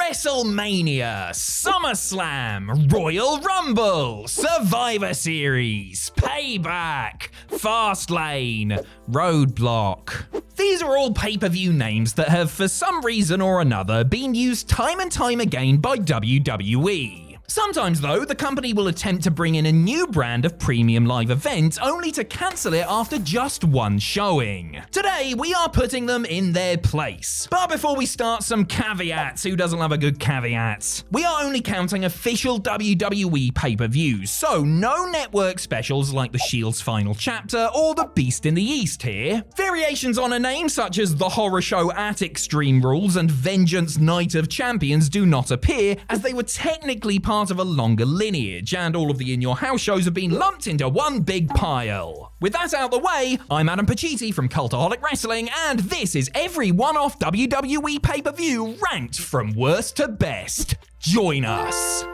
WrestleMania, SummerSlam, Royal Rumble, Survivor Series, Payback, Fastlane, Roadblock. These are all pay-per-view names that have, for some reason or another, been used time and time again by WWE. Sometimes, though, the company will attempt to bring in a new brand of premium live event only to cancel it after just one showing. Today, we are putting them in their place. But before we start, some caveats. Who doesn't love a good caveat? We are only counting official WWE pay-per-views, so no network specials like The Shield's Final Chapter or The Beast in the East here. Variations on a name such as The Horror Show at Extreme Rules and Vengeance Night of Champions do not appear, as they were technically part of a longer lineage, and all of the In Your House shows have been lumped into one big pile. With that out the way, I'm Adam Pacitti from Cultaholic Wrestling, and this is every one-off WWE pay-per-view ranked from worst to best. Join us!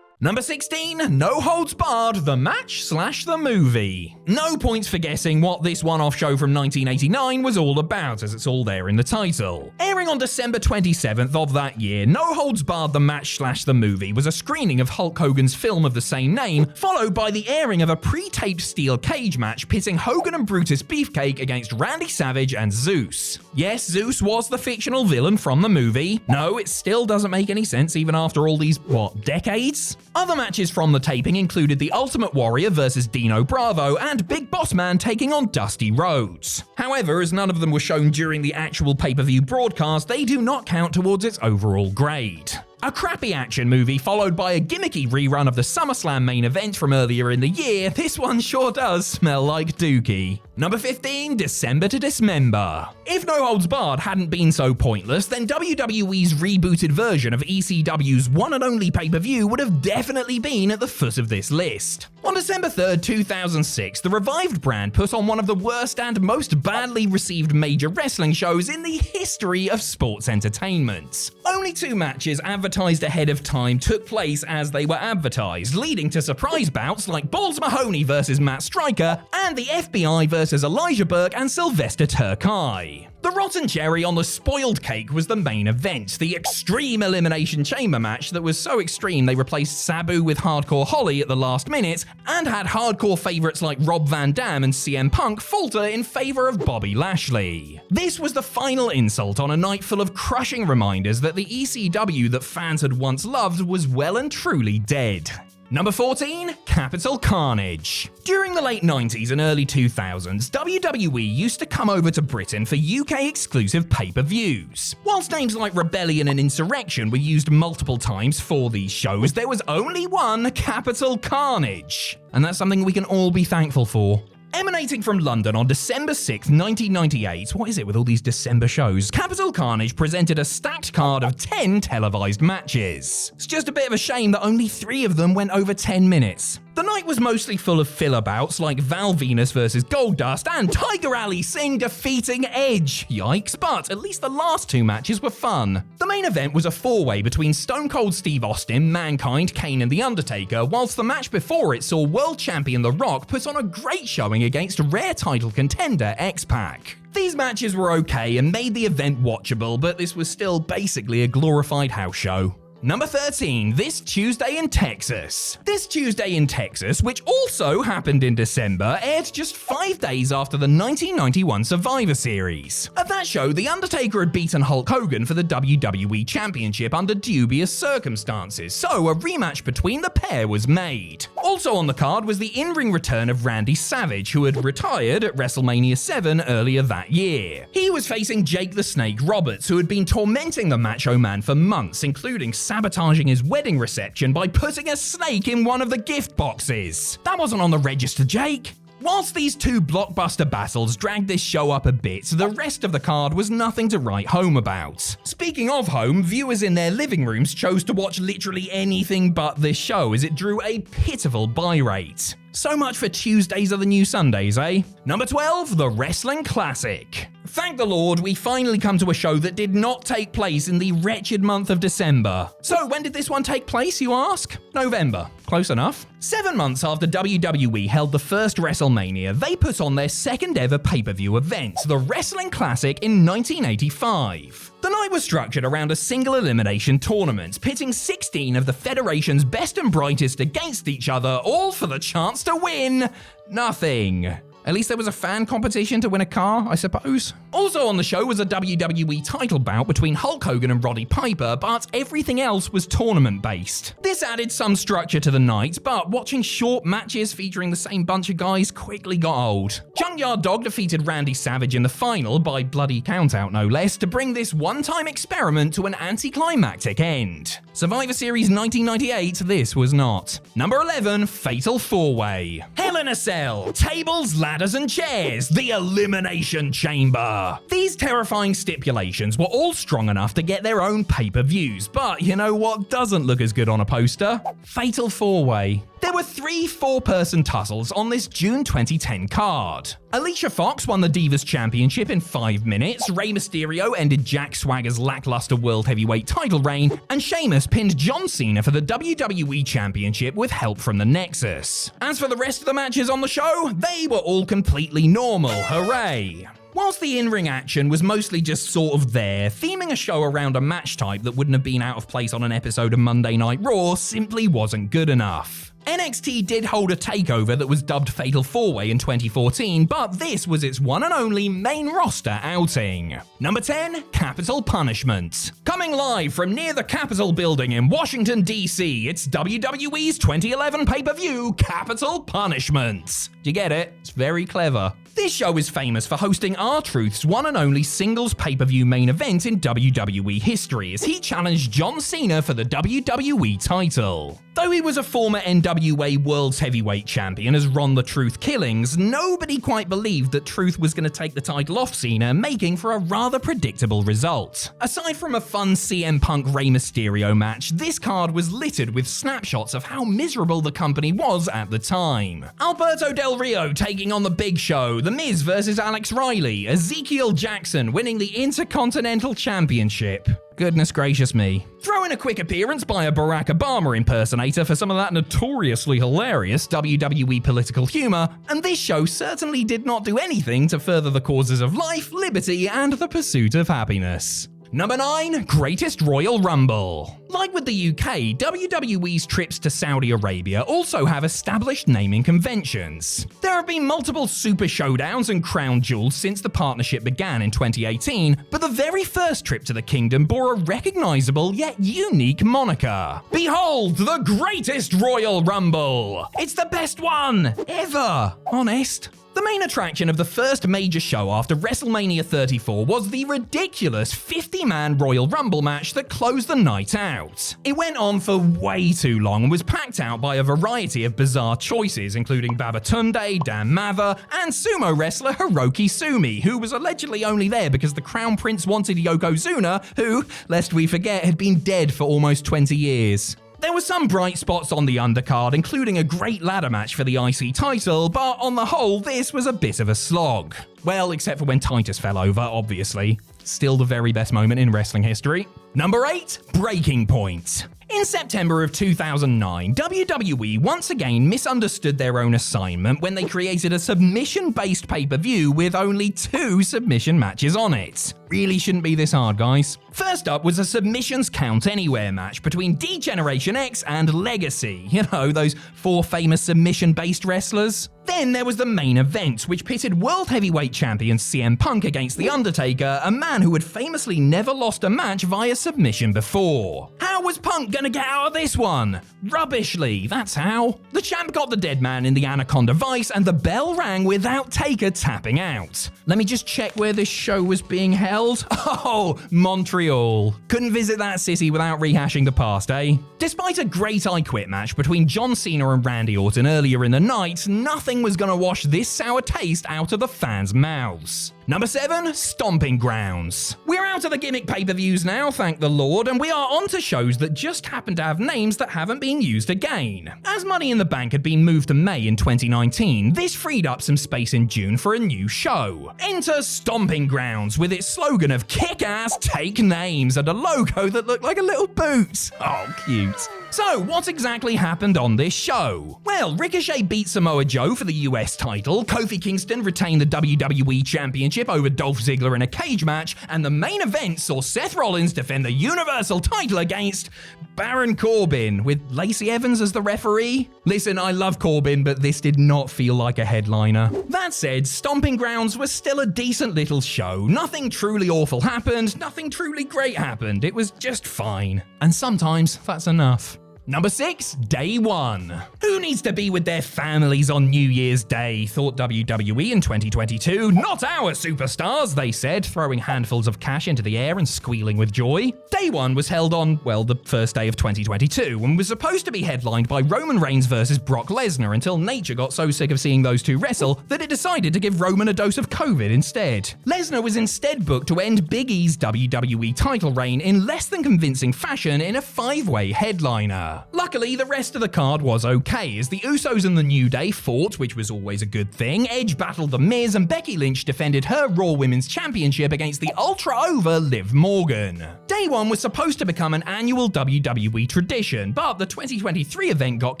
Number 16, No Holds Barred, the match/the movie. No points for guessing what this one-off show from 1989 was all about, as it's all there in the title. Airing on December 27th of that year, No Holds Barred, the match/the movie was a screening of Hulk Hogan's film of the same name, followed by the airing of a pre-taped steel cage match pitting Hogan and Brutus Beefcake against Randy Savage and Zeus. Yes, Zeus was the fictional villain from the movie. No, it still doesn't make any sense even after all these, decades? Other matches from the taping included The Ultimate Warrior versus Dino Bravo and Big Boss Man taking on Dusty Rhodes. However, as none of them were shown during the actual pay-per-view broadcast, they do not count towards its overall grade. A crappy action movie followed by a gimmicky rerun of the SummerSlam main event from earlier in the year, this one sure does smell like dookie. Number 15, December to Dismember. If No Holds Barred hadn't been so pointless, then WWE's rebooted version of ECW's one and only pay-per-view would have definitely been at the foot of this list. On December 3rd, 2006, the revived brand put on one of the worst and most badly received major wrestling shows in the history of sports entertainment. Only two matches advertised ahead of time took place as they were advertised, leading to surprise bouts like Balls Mahoney versus Matt Striker and the FBI versus Elijah Burke and Sylvester Turkey. The rotten cherry on the spoiled cake was the main event, the Extreme Elimination Chamber match that was so extreme they replaced Sabu with Hardcore Holly at the last minute and had hardcore favourites like Rob Van Dam and CM Punk falter in favour of Bobby Lashley. This was the final insult on a night full of crushing reminders that the ECW that fans had once loved was well and truly dead. Number 14, Capital Carnage. During the late 90s and early 2000s, WWE used to come over to Britain for UK-exclusive pay-per-views. Whilst names like Rebellion and Insurrection were used multiple times for these shows, there was only one Capital Carnage. And that's something we can all be thankful for. Emanating from London on December 6, 1998, what is it with all these December shows? Capital Carnage presented a stacked card of 10 televised matches. It's just a bit of a shame that only 3 of them went over 10 minutes. The night was mostly full of filler bouts like Val Venus versus Goldust and Tiger Ali Singh defeating Edge. Yikes, but at least the last 2 matches were fun. The main event was a 4-way between Stone Cold Steve Austin, Mankind, Kane and The Undertaker, whilst the match before it saw world champion The Rock put on a great showing against rare title contender X-Pac. These matches were okay and made the event watchable, but this was still basically a glorified house show. Number 13, This Tuesday in Texas. This Tuesday in Texas, which also happened in December, aired just 5 days after the 1991 Survivor Series. At that show, The Undertaker had beaten Hulk Hogan for the WWE Championship under dubious circumstances, so a rematch between the pair was made. Also on the card was the in-ring return of Randy Savage, who had retired at WrestleMania 7 earlier that year. He was facing Jake the Snake Roberts, who had been tormenting the Macho Man for months, including sabotaging his wedding reception by putting a snake in one of the gift boxes. That wasn't on the register, Jake. Whilst these 2 blockbuster battles dragged this show up a bit, the rest of the card was nothing to write home about. Speaking of home, viewers in their living rooms chose to watch literally anything but this show as it drew a pitiful buy rate. So much for Tuesdays are the new Sundays, eh? Number 12, The Wrestling Classic. Thank the Lord, we finally come to a show that did not take place in the wretched month of December. So when did this one take place, you ask? November. close enough. 7 months after WWE held the first WrestleMania, they put on their second ever pay-per-view event, the Wrestling Classic in 1985. The night was structured around a single elimination tournament, pitting 16 of the Federation's best and brightest against each other, all for the chance to win nothing. At least there was a fan competition to win a car, I suppose. Also on the show was a WWE title bout between Hulk Hogan and Roddy Piper, but everything else was tournament-based. This added some structure to the night, but watching short matches featuring the same bunch of guys quickly got old. Junkyard Dog defeated Randy Savage in the final, by bloody countout no less, to bring this one-time experiment to an anticlimactic end. Survivor Series 1998, this was not. Number 11, Fatal 4-Way. Hell in a Cell, tables, ladders and chairs, the Elimination Chamber. These terrifying stipulations were all strong enough to get their own pay-per-views, but you know what doesn't look as good on a poster? Fatal 4-Way. There were 3 4-person tussles on this June 2010 card. Alicia Fox won the Divas Championship in 5 minutes, Rey Mysterio ended Jack Swagger's lackluster World Heavyweight title reign, and Sheamus pinned John Cena for the WWE Championship with help from the Nexus. As for the rest of the matches on the show, they were all completely normal, hooray! Whilst the in-ring action was mostly just sort of there, theming a show around a match type that wouldn't have been out of place on an episode of Monday Night Raw simply wasn't good enough. NXT did hold a takeover that was dubbed Fatal 4-Way in 2014, but this was its one and only main roster outing. Number 10, Capital Punishment. Coming live from near the Capitol building in Washington, D.C., it's WWE's 2011 pay-per-view, Capital Punishment. Do you get it? It's very clever. This show is famous for hosting R-Truth's one and only singles pay-per-view main event in WWE history, as he challenged John Cena for the WWE title. Though he was a former NWA World's Heavyweight Champion as Ron the Truth Killings, nobody quite believed that Truth was going to take the title off Cena, making for a rather predictable result. Aside from a fun CM Punk Rey Mysterio match, this card was littered with snapshots of how miserable the company was at the time. Alberto Del Rio taking on The Big Show, The Miz versus Alex Riley, Ezekiel Jackson winning the Intercontinental Championship. Goodness gracious me. Throw in a quick appearance by a Barack Obama impersonator for some of that notoriously hilarious WWE political humor, and this show certainly did not do anything to further the causes of life, liberty, and the pursuit of happiness. Number 9, Greatest Royal Rumble. Like with the UK, WWE's trips to Saudi Arabia also have established naming conventions. There have been multiple Super Showdowns and Crown Jewels since the partnership began in 2018, but the very first trip to the kingdom bore a recognizable yet unique moniker. Behold, the Greatest Royal Rumble! It's the best one ever, honest. The main attraction of the first major show after WrestleMania 34 was the ridiculous 50-man Royal Rumble match that closed the night out. It went on for way too long and was packed out by a variety of bizarre choices, including Babatunde, Dan Mather, and sumo wrestler Hiroki Sumi, who was allegedly only there because the Crown Prince wanted Yokozuna, who, lest we forget, had been dead for almost 20 years. There were some bright spots on the undercard, including a great ladder match for the IC title, but on the whole, this was a bit of a slog. Well, except for when Titus fell over, obviously. Still the very best moment in wrestling history. Number 8, Breaking Point. In September of 2009, WWE once again misunderstood their own assignment when they created a submission-based pay-per-view with only 2 submission matches on it. Really shouldn't be this hard, guys. First up was a Submissions Count Anywhere match between D-Generation X and Legacy. You know, those 4 famous submission-based wrestlers. Then there was the main event, which pitted World Heavyweight Champion CM Punk against The Undertaker, a man who had famously never lost a match via submission before. How was Punk gonna get out of this one? Rubbishly, that's how. The champ got the dead man in the Anaconda Vice, and the bell rang without Taker tapping out. Let me just check where this show was being held. Oh, Montreal. Couldn't visit that city without rehashing the past, eh? Despite a great I Quit match between John Cena and Randy Orton earlier in the night, nothing was gonna wash this sour taste out of the fans' mouths. Number 7, Stomping Grounds. We're out of the gimmick pay-per-views now, thank the Lord, and we are on to shows that just happen to have names that haven't been used again. As Money in the Bank had been moved to May in 2019, this freed up some space in June for a new show. Enter Stomping Grounds with its slogan of kick-ass, take names, and a logo that looked like a little boot. Oh, cute. So, what exactly happened on this show? Well, Ricochet beat Samoa Joe for the US title, Kofi Kingston retained the WWE Championship over Dolph Ziggler in a cage match, and the main event saw Seth Rollins defend the Universal title against Baron Corbin, with Lacey Evans as the referee. Listen, I love Corbin, but this did not feel like a headliner. That said, Stomping Grounds was still a decent little show. Nothing truly awful happened, nothing truly great happened. It was just fine. And sometimes that's enough. Number 6, Day One. Who needs to be with their families on New Year's Day, thought WWE in 2022. Not our superstars, they said, throwing handfuls of cash into the air and squealing with joy. Day One was held on, well, the first day of 2022, and was supposed to be headlined by Roman Reigns versus Brock Lesnar until nature got so sick of seeing those two wrestle that it decided to give Roman a dose of COVID instead. Lesnar was instead booked to end Big E's WWE title reign in less than convincing fashion in a 5-way headliner. Luckily, the rest of the card was okay, as the Usos and the New Day fought, which was always a good thing. Edge battled The Miz, and Becky Lynch defended her Raw Women's Championship against the ultra-over Liv Morgan. Day One was supposed to become an annual WWE tradition, but the 2023 event got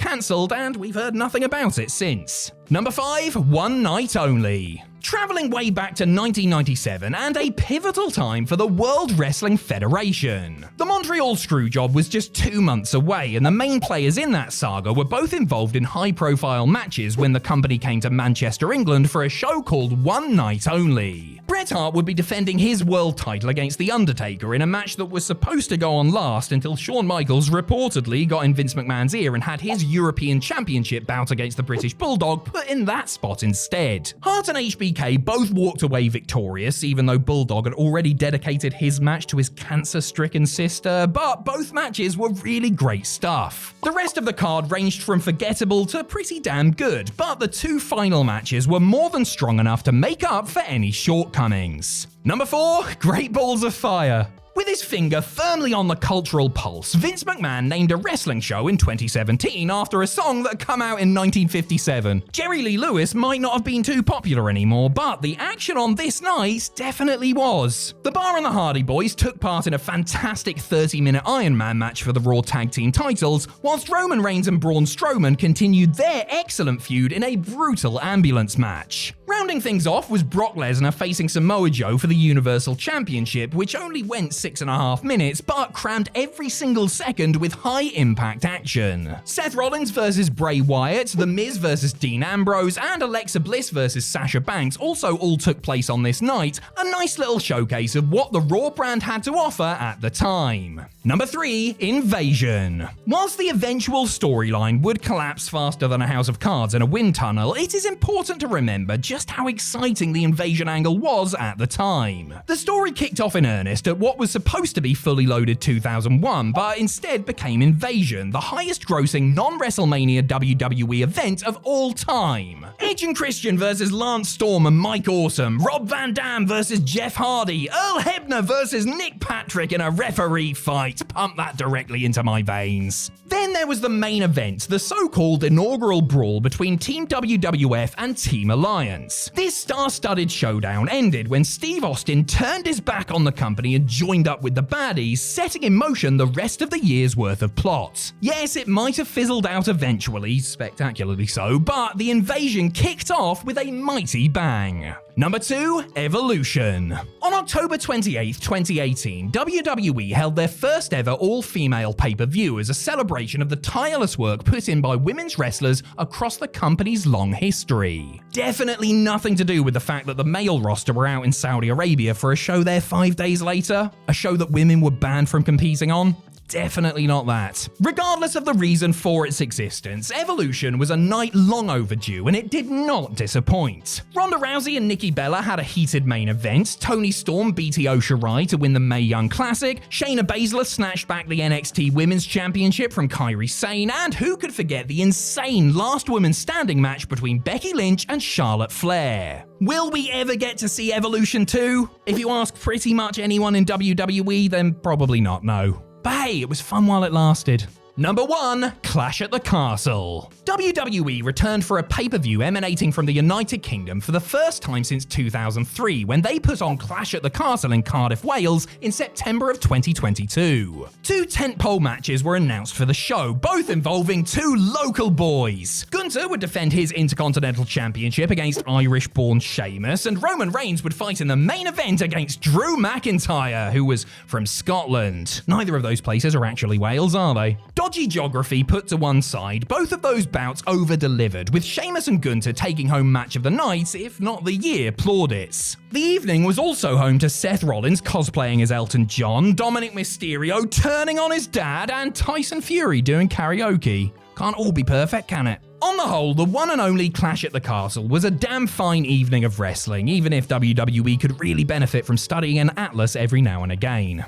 cancelled, and we've heard nothing about it since. Number 5, One Night Only. Traveling way back to 1997 and a pivotal time for the World Wrestling Federation. The Montreal Screwjob was just 2 months away, and the main players in that saga were both involved in high-profile matches when the company came to Manchester, England for a show called One Night Only. Bret Hart would be defending his world title against The Undertaker in a match that was supposed to go on last until Shawn Michaels reportedly got in Vince McMahon's ear and had his European Championship bout against the British Bulldog put in that spot instead. Hart and HBK both walked away victorious, even though Bulldog had already dedicated his match to his cancer-stricken sister, but both matches were really great stuff. The rest of the card ranged from forgettable to pretty damn good, but the 2 final matches were more than strong enough to make up for any shortcomings. Number 4, Great Balls of Fire. With his finger firmly on the cultural pulse, Vince McMahon named a wrestling show in 2017 after a song that had come out in 1957. Jerry Lee Lewis might not have been too popular anymore, but the action on this night definitely was. The Bar and the Hardy Boys took part in a fantastic 30-minute Iron Man match for the Raw Tag Team titles, whilst Roman Reigns and Braun Strowman continued their excellent feud in a brutal ambulance match. Rounding things off was Brock Lesnar facing Samoa Joe for the Universal Championship, which only went 6.5 minutes, but crammed every single second with high-impact action. Seth Rollins versus Bray Wyatt, The Miz versus Dean Ambrose, and Alexa Bliss versus Sasha Banks also all took place on this night, a nice little showcase of what the Raw brand had to offer at the time. Number 3, Invasion. Whilst the eventual storyline would collapse faster than a house of cards in a wind tunnel, it is important to remember just how exciting the Invasion angle was at the time. The story kicked off in earnest at what was supposed to be Fully Loaded 2001, but instead became Invasion, the highest-grossing non-WrestleMania WWE event of all time. Edge and Christian versus Lance Storm and Mike Awesome, Rob Van Dam versus Jeff Hardy, Earl Hebner versus Nick Patrick in a referee fight. Pump that directly into my veins. Then there was the main event, the so-called inaugural brawl between Team WWF and Team Alliance. This star-studded showdown ended when Steve Austin turned his back on the company and joined up with the baddies, setting in motion the rest of the year's worth of plot. Yes, it might have fizzled out eventually, spectacularly so, but the Invasion kicked off with a mighty bang. Number 2, Evolution. On October 28, 2018, WWE held their first ever all-female pay-per-view as a celebration of the tireless work put in by women's wrestlers across the company's long history. Definitely nothing to do with the fact that the male roster were out in Saudi Arabia for a show there 5 days later, a show that women were banned from competing on. Definitely not that. Regardless of the reason for its existence, Evolution was a night long overdue, and it did not disappoint. Ronda Rousey and Nikki Bella had a heated main event, Toni Storm beat Io Shirai to win the Mae Young Classic, Shayna Baszler snatched back the NXT Women's Championship from Kairi Sane, and who could forget the insane last woman standing match between Becky Lynch and Charlotte Flair. Will we ever get to see Evolution 2? If you ask pretty much anyone in WWE, then probably not, no. But hey, it was fun while it lasted. Number 1. Clash at the Castle. WWE returned for a pay-per-view emanating from the United Kingdom for the first time since 2003 when they put on Clash at the Castle in Cardiff, Wales in September of 2022. 2 tentpole matches were announced for the show, both involving 2 local boys. Gunther would defend his Intercontinental Championship against Irish-born Sheamus, and Roman Reigns would fight in the main event against Drew McIntyre, who was from Scotland. Neither of those places are actually Wales, are they? Dodgy geography put to one side, both of those bouts over-delivered, with Sheamus and Gunther taking home match of the night, if not the year, plaudits. The evening was also home to Seth Rollins cosplaying as Elton John, Dominic Mysterio turning on his dad, and Tyson Fury doing karaoke. Can't all be perfect, can it? On the whole, the one and only Clash at the Castle was a damn fine evening of wrestling, even if WWE could really benefit from studying an atlas every now and again.